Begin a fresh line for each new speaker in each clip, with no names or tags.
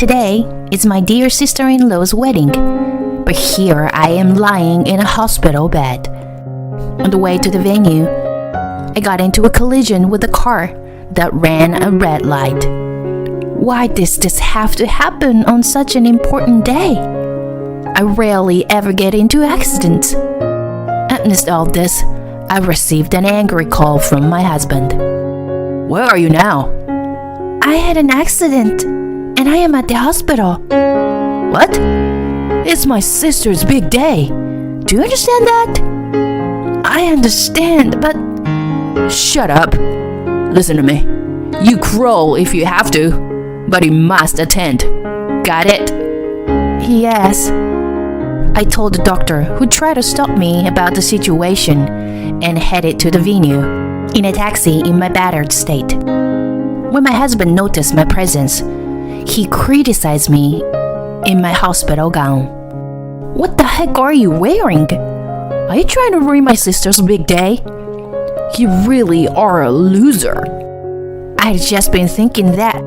Today is my dear sister-in-law's wedding, but here I am lying in a hospital bed. On the way to the venue, I got into a collision with a car that ran a red light. Why does this have to happen on such an important day? I rarely ever get into accidents. Amidst all this, I received an angry call from my husband.
Where are you now?
I had an accident, and I am at the hospital.
What? It's my sister's big day. Do you understand that?
I understand, but...
Shut up. Listen to me. You crawl if you have to, but you must attend. Got it?
Yes. I told the doctor, who tried to stop me about the situation, and headed to the venue in a taxi in my battered state. When my husband noticed my presence, he criticized me in my hospital gown. What the heck are you wearing?
Are you trying to ruin my sister's big day? You really are a loser.
I'd just been thinking that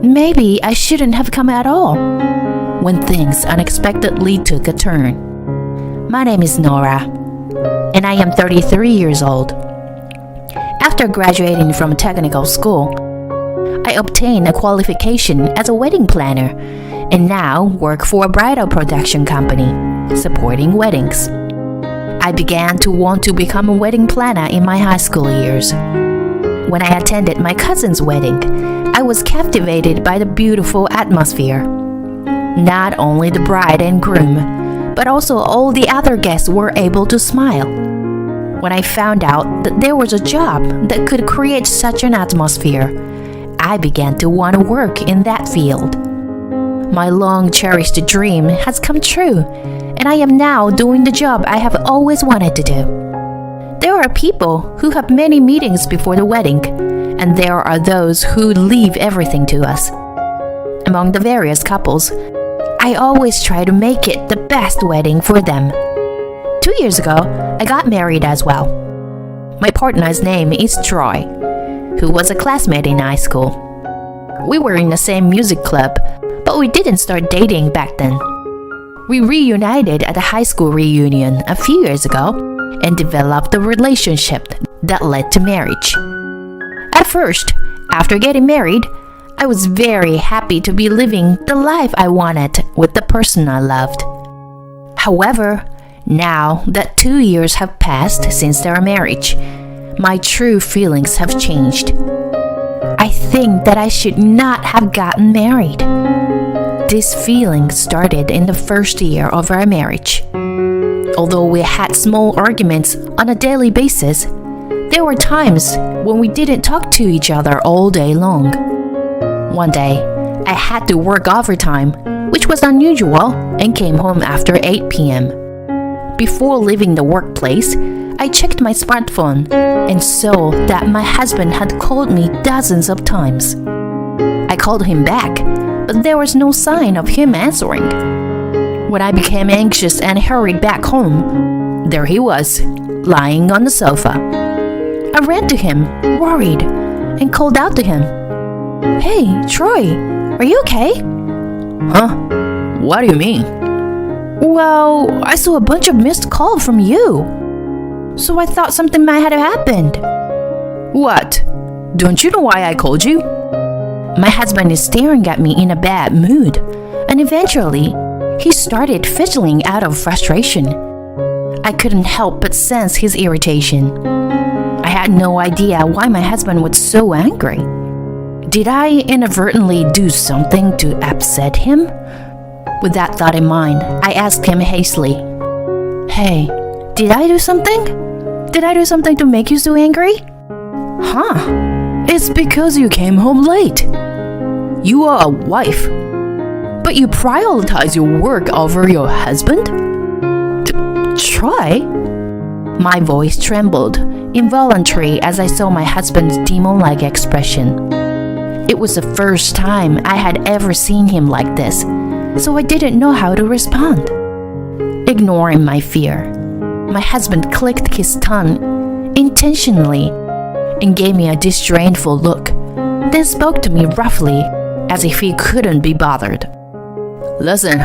maybe I shouldn't have come at all, when things unexpectedly took a turn. My name is Nora, and I am 33 years old. After graduating from technical school, I obtained a qualification as a wedding planner and now work for a bridal production company supporting weddings. I began to want to become a wedding planner in my high school years. When I attended my cousin's wedding, I was captivated by the beautiful atmosphere. Not only the bride and groom, but also all the other guests were able to smile. When I found out that there was a job that could create such an atmosphere, I began to want to work in that field. My long-cherished dream has come true, and I am now doing the job I have always wanted to do. There are people who have many meetings before the wedding, and there are those who leave everything to us. Among the various couples, I always try to make it the best wedding for them. 2 years ago, I got married as well. My partner's name is Troy, who was a classmate in high school. We were in the same music club, but we didn't start dating back then. We reunited at a high school reunion a few years ago and developed a relationship that led to marriage. At first, after getting married, I was very happy to be living the life I wanted with the person I loved. However, now that 2 years have passed since their marriage, my true feelings have changed. I think that I should not have gotten married. This feeling started in the first year of our marriage. Although we had small arguments on a daily basis, there were times when we didn't talk to each other all day long. One day, I had to work overtime, which was unusual, and came home after 8 p.m. Before leaving the workplace, I checked my smartphone and saw that my husband had called me dozens of times. I called him back, but there was no sign of him answering. When I became anxious and hurried back home, there he was, lying on the sofa. I ran to him, worried, and called out to him, "Hey, Troy, are you okay?"
Huh? What do you mean?
Well, I saw a bunch of missed calls from you, so I thought something might have happened.
What? Don't you know why I called you?
My husband is staring at me in a bad mood, and eventually, he started fizzling out of frustration. I couldn't help but sense his irritation. I had no idea why my husband was so angry. Did I inadvertently do something to upset him? With that thought in mind, I asked him hastily, "Hey, did I do something? Did I do something to make you so angry?"
Huh? It's because you came home late. You are a wife, but you prioritize your work over your husband?
Troy? My voice trembled, involuntarily, as I saw my husband's demon-like expression. It was the first time I had ever seen him like this, so I didn't know how to respond. Ignoring my fear, my husband clicked his tongue intentionally and gave me a disdainful look, then spoke to me roughly as if he couldn't be bothered.
Listen,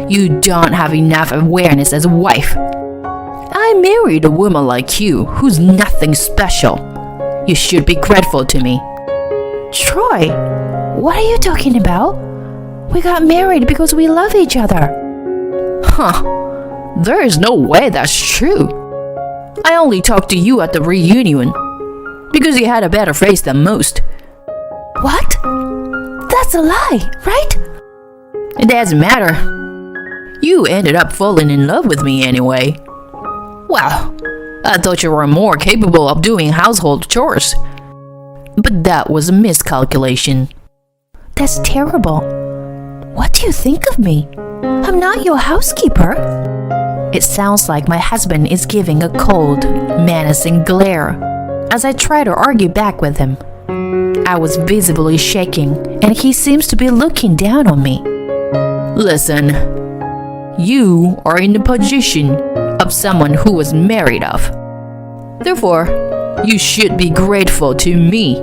you don't have enough awareness as a wife. I married a woman like you who's nothing special. You should be grateful to me.
Troy, what are you talking about? We got married because we love each other.
There is no way that's true. I only talked to you at the reunion because you had a better face than most.
What? That's a lie, right?
It doesn't matter. You ended up falling in love with me anyway. Well, I thought you were more capable of doing household chores. But that was a miscalculation.
That's terrible. What do you think of me? I'm not your housekeeper. It sounds like my husband is giving a cold, menacing glare as I try to argue back with him. I was visibly shaking, and he seems to be looking down on me.
Listen, you are in the position of someone who was married off. Therefore, you should be grateful to me.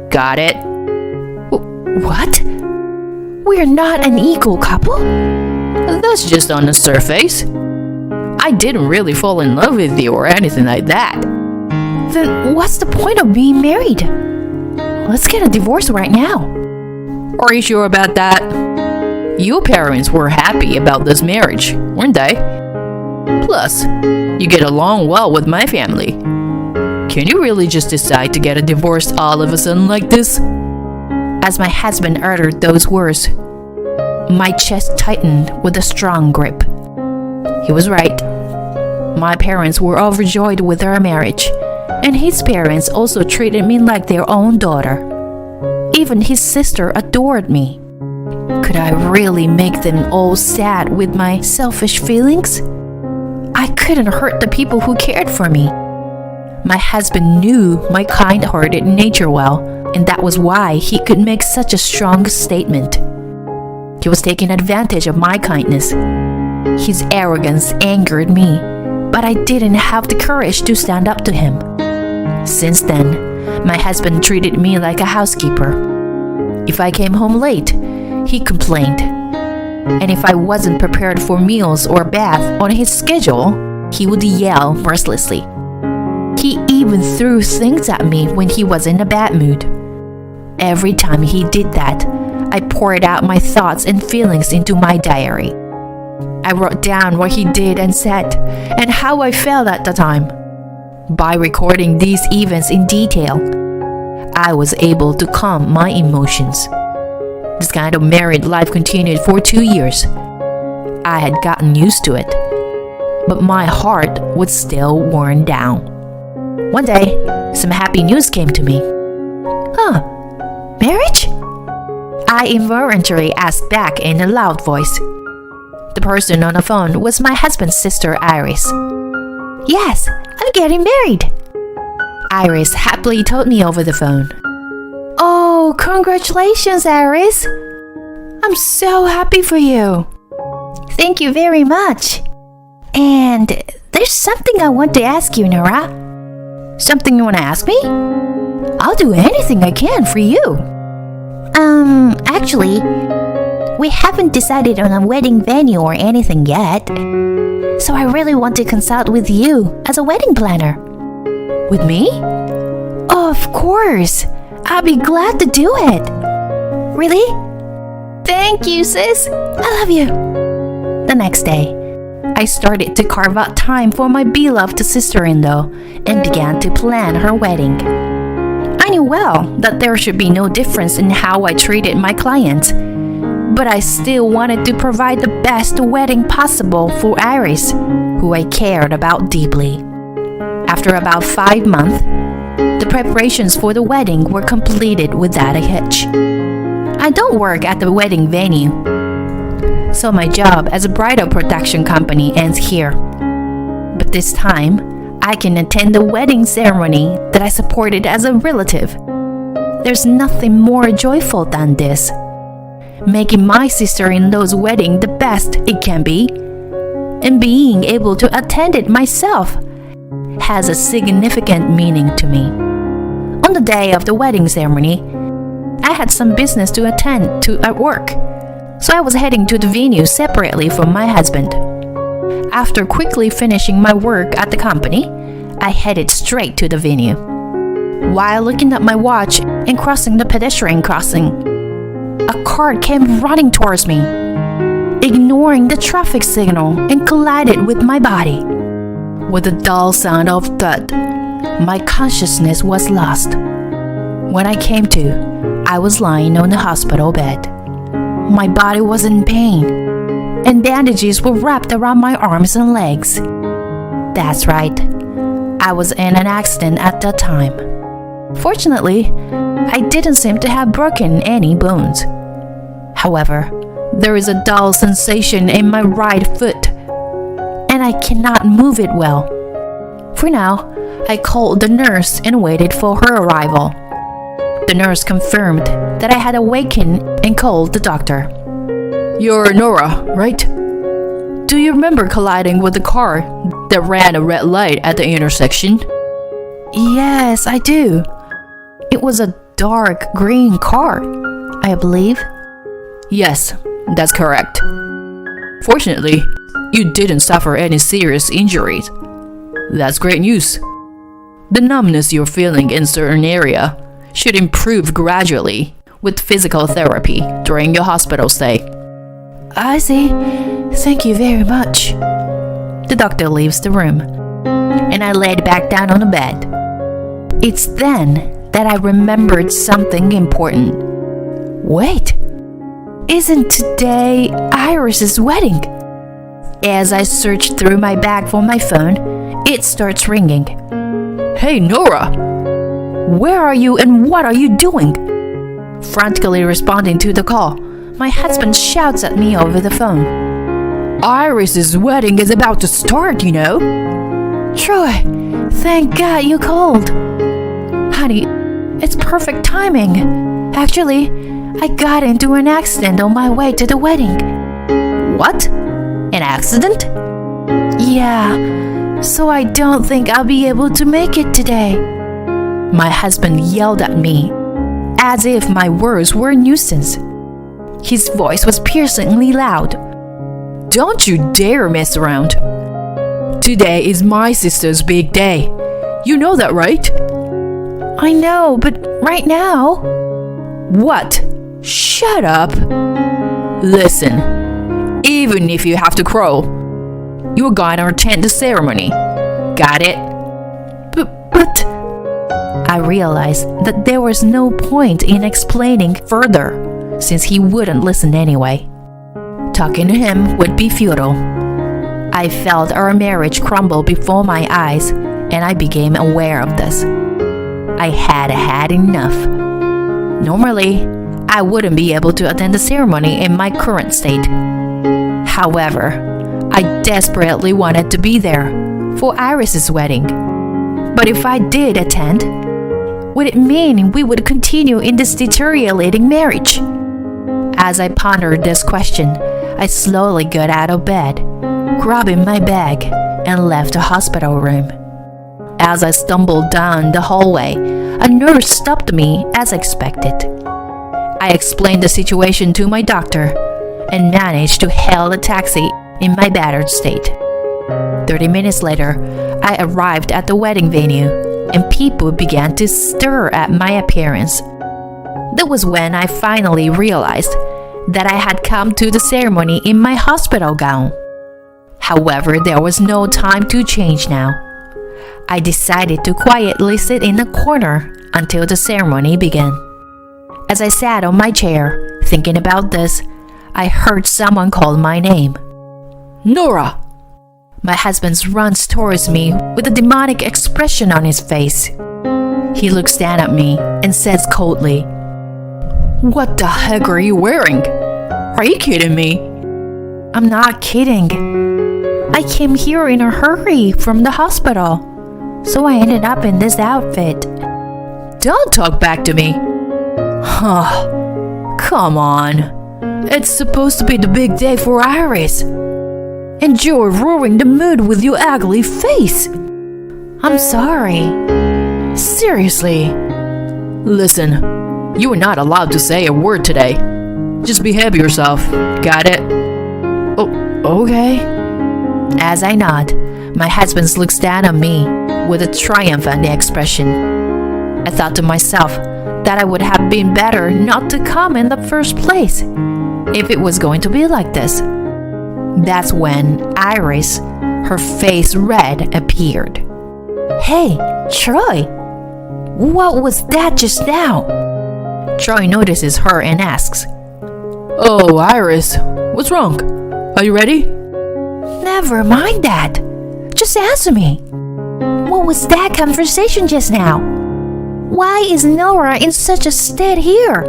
Got it?
What? We're not an equal couple?
That's just on the surface. I didn't really fall in love with you or anything like that.
Then what's the point of being married? Let's get a divorce right now.
Are you sure about that? Your parents were happy about this marriage, weren't they? Plus, you get along well with my family. Can you really just decide to get a divorce all of a sudden like this?
As my husband uttered those words, my chest tightened with a strong grip. He was right. My parents were overjoyed with our marriage, and his parents also treated me like their own daughter. Even his sister adored me. Could I really make them all sad with my selfish feelings? I couldn't hurt the people who cared for me. My husband knew my kind-hearted nature well, and that was why he could make such a strong statement. He was taking advantage of my kindness. His arrogance angered me, but I didn't have the courage to stand up to him. Since then, my husband treated me like a housekeeper. If I came home late, he complained. And if I wasn't prepared for meals or bath on his schedule, he would yell mercilessly. He even threw things at me when he was in a bad mood. Every time he did that, I poured out my thoughts and feelings into my diary. I wrote down what he did and said, and how I felt at the time. By recording these events in detail, I was able to calm my emotions. This kind of married life continued for 2 years. I had gotten used to it, but my heart was still worn down. One day, some happy news came to me. Marriage? I involuntarily asked back in a loud voice. The person on the phone was my husband's sister, Iris. Yes, I'm getting married. Iris happily told me over the phone. Oh, congratulations, Iris. I'm so happy for you. Thank you very much. And there's something I want to ask you, Nora.
Something you want to ask me?
I'll do anything I can for you. Actually, we haven't decided on a wedding venue or anything yet. So I really want to consult with you as a wedding planner.
With me?
Of course. I'll be glad to do it. Really? Thank you, sis. I love you. The next day, I started to carve out time for my beloved sister-in-law and began to plan her wedding. I knew well that there should be no difference in how I treated my clients, but I still wanted to provide the best wedding possible for Iris, who I cared about deeply. After about 5 months, the preparations for the wedding were completed without a hitch. I don't work at the wedding venue, so my job as a bridal production company ends here. But this time, I can attend the wedding ceremony that I supported as a relative. There's nothing more joyful than this. Making my sister-in-law's wedding the best it can be, and being able to attend it myself, has a significant meaning to me. On the day of the wedding ceremony, I had some business to attend to at work. so I was heading to the venue separately from my husband. After quickly finishing my work at the company, I headed straight to the venue. While looking at my watch and crossing the pedestrian crossing, a car came running towards me, ignoring the traffic signal, and collided with my body. With a dull sound of thud, my consciousness was lost. When I came to, I was lying on the hospital bed. My body was in pain, and bandages were wrapped around my arms and legs. That's right, I was in an accident at that time. Fortunately, I didn't seem to have broken any bones. However, there is a dull sensation in my right foot, and I cannot move it well. For now, I called the nurse and waited for her arrival. The nurse confirmed that I had awakened and called the doctor.
You're Nora, right? Do you remember colliding with the car that ran a red light at the intersection?
Yes, I do. It was a dark green car, I believe.
Yes, that's correct. Fortunately, you didn't suffer any serious injuries. That's great news. The numbness you're feeling in certain area should improve gradually with physical therapy during your hospital stay.
I see. Thank you very much. The doctor leaves the room, and I laid back down on the bed. It's then that I remembered something important. Wait, isn't today Iris's wedding? As I search through my bag for my phone, it starts ringing.
Hey, Nora!
Where are you and what are you doing? Frantically responding to the call, my husband shouts at me over the phone.
Iris's wedding is about to start, you know.
Troy, thank God you called. Honey, it's perfect timing. Actually, I got into an accident on my way to the wedding.
What? An accident?
Yeah, so I don't think I'll be able to make it today. My husband yelled at me, as if my words were a nuisance. His voice was piercingly loud.
Don't you dare mess around. Today is my sister's big day. You know that, right?
I know, but right now...
What? Shut up. Listen, even if you have to crawl, you're gonna attend the ceremony. Got it?
But... I realized that there was no point in explaining further, since he wouldn't listen anyway. Talking to him would be futile. I felt our marriage crumble before my eyes, and I became aware of this. I had had enough. Normally, I wouldn't be able to attend the ceremony in my current state. However, I desperately wanted to be there for Iris's wedding. But if I did attend, would it mean we would continue in this deteriorating marriage? As I pondered this question, I slowly got out of bed, grabbing my bag, and left the hospital room. As I stumbled down the hallway, a nurse stopped me as expected. I explained the situation to my doctor and managed to hail a taxi in my battered state. 30 minutes later, I arrived at the wedding venue, and people began to stir at my appearance. That was when I finally realized that I had come to the ceremony in my hospital gown. However, there was no time to change now. I decided to quietly sit in a corner until the ceremony began. As I sat on my chair, thinking about this, I heard someone call my name.
Nora!
My husband runs towards me with a demonic expression on his face. He looks down at me and says coldly,
What the heck are you wearing? Are you kidding me?
I'm not kidding. I came here in a hurry from the hospital, so I ended up in this outfit.
Don't talk back to me. Huh. Come on. It's supposed to be the big day for Iris. And you're ruining the mood with your ugly face.
I'm sorry.
Seriously. Listen, you are not allowed to say a word today. Just behave yourself. Got it? Oh, okay.
As I nod, my husband looks down on me with a triumphant expression. I thought to myself that I would have been better not to come in the first place if it was going to be like this. That's when Iris, her face red, appeared. Hey, Troy, what was that just now? Troy notices her and asks,
Oh, Iris, what's wrong? Are you ready?
Never mind that. Just answer me. What was that conversation just now? Why is Nora in such a state here?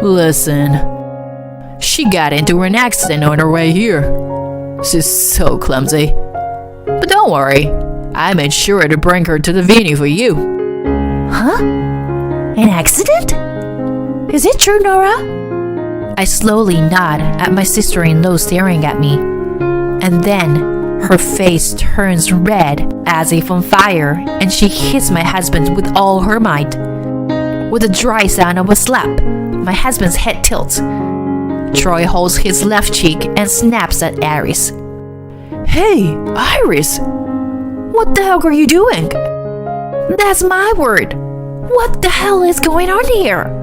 Listen, she got into an accident on her way here. She's so clumsy. But don't worry, I made sure to bring her to the venue for you.
Huh? An accident? Is it true, Nora? I slowly nod at my sister-in-law staring at me, and then her face turns red as if on fire, and she hits my husband with all her might. With a dry sound of a slap, my husband's head tilts. Troy holds his left cheek and snaps at Iris.
Hey, Iris!
What the hell are you doing? That's my word. What the hell is going on here?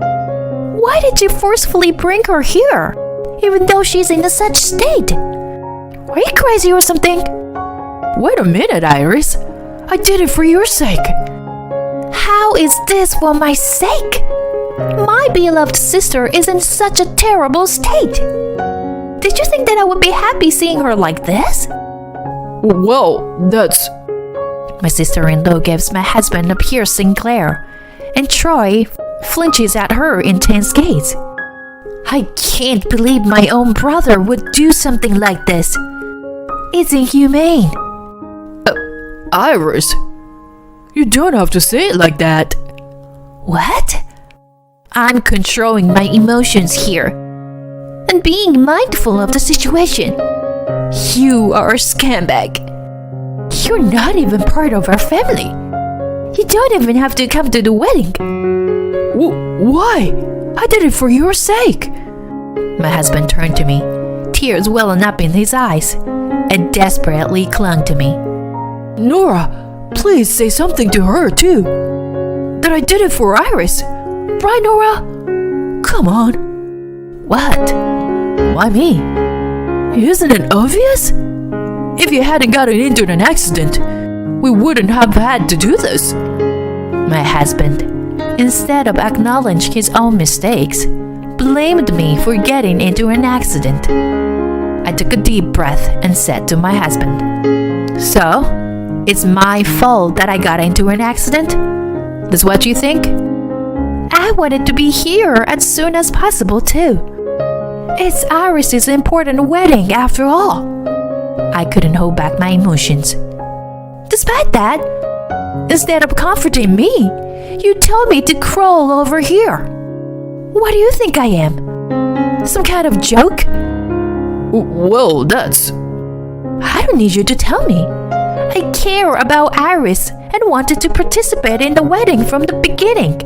Why did you forcefully bring her here, even though she's in such state? Are you crazy or something?
Wait a minute, Iris. I did it for your sake.
How is this for my sake? My beloved sister is in such a terrible state. Did you think that I would be happy seeing her like this?
Well, that's...
My sister-in-law gives my husband a piercing glare, and Troy flinches at her intense gaze. I can't believe my own brother would do something like this. It's inhumane.
Iris, you don't have to say it like that.
What? I'm controlling my emotions here and being mindful of the situation. You are a scumbag. You're not even part of our family. You don't even have to come to the wedding.
Why? I did it for your sake.
My husband turned to me, tears welling up in his eyes, and desperately clung to me.
Nora, please say something to her too. That I did it for Iris. Right, Nora? Come on.
What? Why me?
Isn't it obvious? If you hadn't gotten into an accident, we wouldn't have had to do this.
My husband, instead of acknowledging his own mistakes, blamed me for getting into an accident. I took a deep breath and said to my husband, So, it's my fault that I got into an accident? That's what you think? I wanted to be here as soon as possible too. It's Iris's important wedding after all. I couldn't hold back my emotions. Despite that, instead of comforting me, you told me to crawl over here. What do you think I am? Some kind of joke?
Well, that's...
I don't need you to tell me. I care about Iris and wanted to participate in the wedding from the beginning.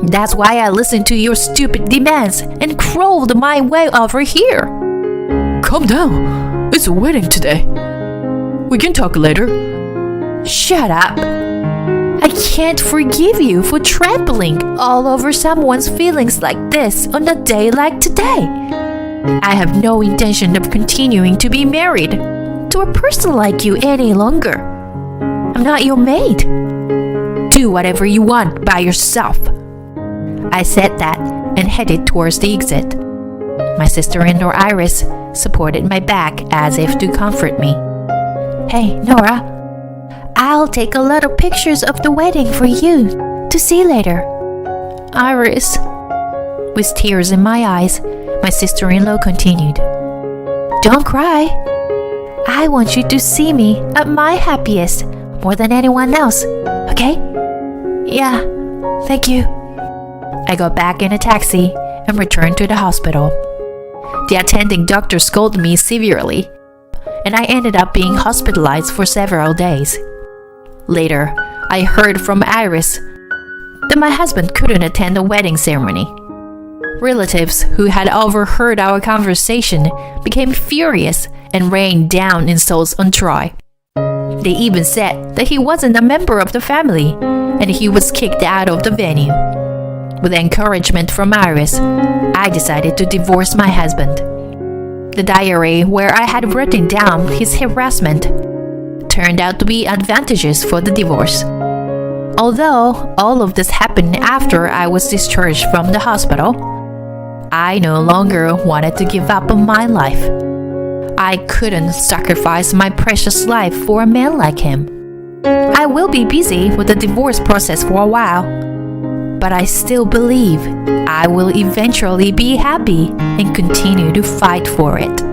That's why I listened to your stupid demands and crawled my way over here.
Calm down. It's a wedding today. We can talk later.
Shut up. I can't forgive you for trampling all over someone's feelings like this on a day like today. I have no intention of continuing to be married to a person like you any longer. I'm not your maid. Do whatever you want by yourself. I said that and headed towards the exit. My sister-in-law Iris supported my back as if to comfort me. Hey, Nora, I'll take a lot of pictures of the wedding for you to see later. Iris, with tears in my eyes, my sister-in-law continued. Don't cry. I want you to see me at my happiest more than anyone else, okay? Yeah, thank you. I got back in a taxi and returned to the hospital. The attending doctor scolded me severely, and I ended up being hospitalized for several days. Later, I heard from Iris that my husband couldn't attend the wedding ceremony. Relatives who had overheard our conversation became furious and rained down insults on Troy. They even said that he wasn't a member of the family and he was kicked out of the venue. With encouragement from Iris, I decided to divorce my husband. The diary where I had written down his harassment turned out to be advantageous for the divorce. Although all of this happened after I was discharged from the hospital, I no longer wanted to give up on my life. I couldn't sacrifice my precious life for a man like him. I will be busy with the divorce process for a while, but I still believe I will eventually be happy and continue to fight for it.